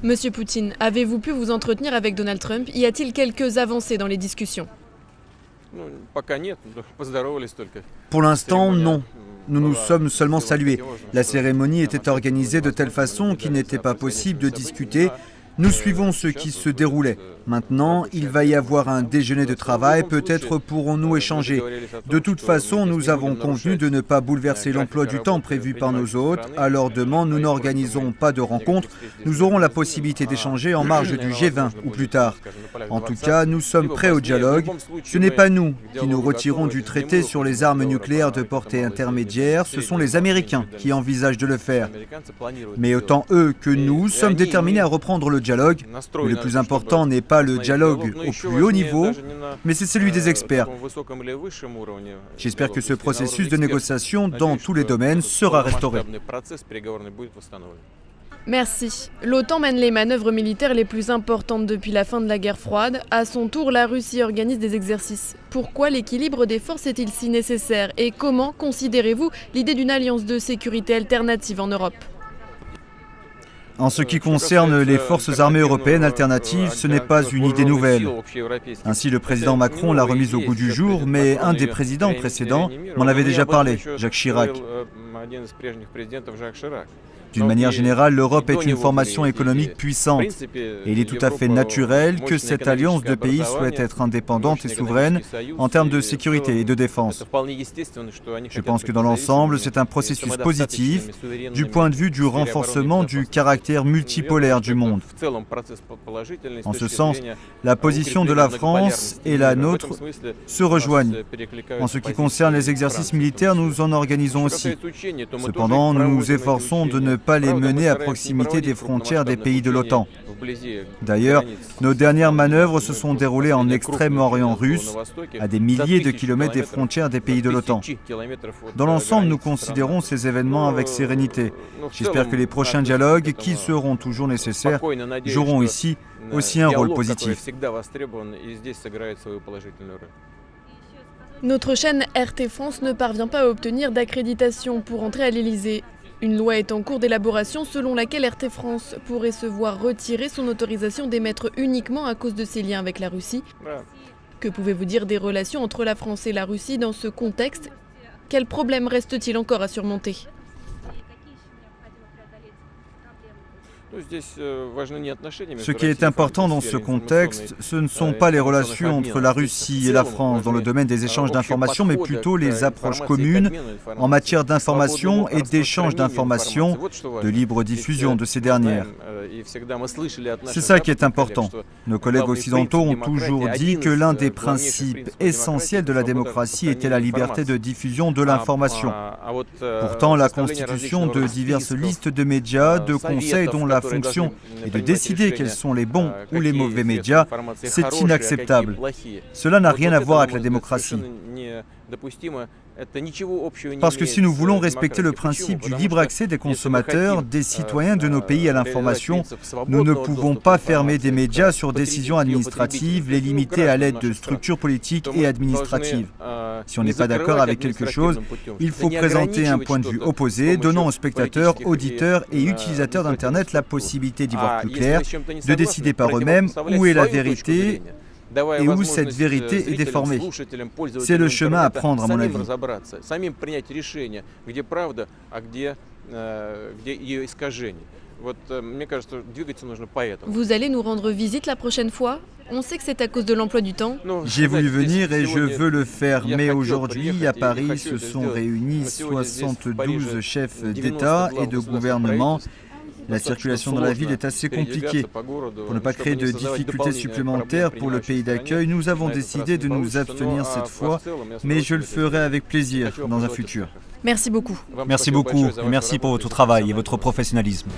Monsieur Poutine, avez-vous pu vous entretenir avec Donald Trump? Y a-t-il quelques avancées dans les discussions? Pour l'instant, non. Nous nous sommes seulement salués. La cérémonie était organisée de telle façon qu'il n'était pas possible de discuter. Nous suivons ce qui se déroulait. Maintenant, il va y avoir un déjeuner de travail, peut-être pourrons-nous échanger. De toute façon, nous avons convenu de ne pas bouleverser l'emploi du temps prévu par nos hôtes. À leur demande, nous n'organisons pas de rencontre. Nous aurons la possibilité d'échanger en marge du G20 ou plus tard. En tout cas, nous sommes prêts au dialogue. Ce n'est pas nous qui nous retirons du traité sur les armes nucléaires de portée intermédiaire, ce sont les Américains qui envisagent de le faire. Mais autant eux que nous sommes déterminés à reprendre le dialogue. Mais le plus important n'est pas le dialogue au plus haut niveau, mais c'est celui des experts. J'espère que ce processus de négociation dans tous les domaines sera restauré. Merci. L'OTAN mène les manœuvres militaires les plus importantes depuis la fin de la guerre froide. À son tour, la Russie organise des exercices. Pourquoi l'équilibre des forces est-il si nécessaire et comment considérez-vous l'idée d'une alliance de sécurité alternative en Europe ? En ce qui concerne les forces armées européennes alternatives, ce n'est pas une idée nouvelle. Ainsi, le président Macron l'a remise au goût du jour, mais un des présidents précédents m'en avait déjà parlé, Jacques Chirac. D'une manière générale, l'Europe est une formation économique puissante. Et il est tout à fait naturel que cette alliance de pays souhaite être indépendante et souveraine en termes de sécurité et de défense. Je pense que dans l'ensemble, c'est un processus positif du point de vue du renforcement du caractère multipolaire du monde. En ce sens, la position de la France et la nôtre se rejoignent. En ce qui concerne les exercices militaires, nous en organisons aussi. Cependant, nous nous efforçons de ne pas les mener à proximité des frontières des pays de l'OTAN. D'ailleurs, nos dernières manœuvres se sont déroulées en Extrême-Orient russe, à des milliers de kilomètres des frontières des pays de l'OTAN. Dans l'ensemble, nous considérons ces événements avec sérénité. J'espère que les prochains dialogues, qui seront toujours nécessaires, joueront ici aussi un rôle positif. Notre chaîne RT France ne parvient pas à obtenir d'accréditation pour entrer à l'Elysée. Une loi est en cours d'élaboration selon laquelle RT France pourrait se voir retirer son autorisation d'émettre uniquement à cause de ses liens avec la Russie. Que pouvez-vous dire des relations entre la France et la Russie dans ce contexte? Quels problèmes reste-t-il encore à surmonter? Ce qui est important dans ce contexte, ce ne sont pas les relations entre la Russie et la France dans le domaine des échanges d'informations, mais plutôt les approches communes en matière d'information et d'échange d'informations, de libre diffusion de ces dernières. C'est ça qui est important. Nos collègues occidentaux ont toujours dit que l'un des principes essentiels de la démocratie était la liberté de diffusion de l'information. Pourtant, la constitution de diverses listes de médias, de conseils dont la fonction est de décider quels sont les bons ou les mauvais médias, c'est inacceptable. Cela n'a rien à voir avec la démocratie. Parce que si nous voulons respecter le principe du libre accès des consommateurs, des citoyens de nos pays à l'information, nous ne pouvons pas fermer des médias sur décision administrative, les limiter à l'aide de structures politiques et administratives. Si on n'est pas d'accord avec quelque chose, il faut présenter un point de vue opposé, donnant aux spectateurs, auditeurs et utilisateurs d'Internet la possibilité d'y voir plus clair, de décider par eux-mêmes où est la vérité et où cette vérité est déformée. C'est le chemin à prendre, à mon avis. Vous allez nous rendre visite la prochaine fois? On sait que c'est à cause de l'emploi du temps. J'ai voulu venir et je veux le faire, mais aujourd'hui, à Paris, se sont réunis 72 chefs d'État et de gouvernement. La circulation dans la ville est assez compliquée. Pour ne pas créer de difficultés supplémentaires pour le pays d'accueil, nous avons décidé de nous abstenir cette fois, mais je le ferai avec plaisir dans un futur. Merci beaucoup. Merci beaucoup et merci pour votre travail et votre professionnalisme.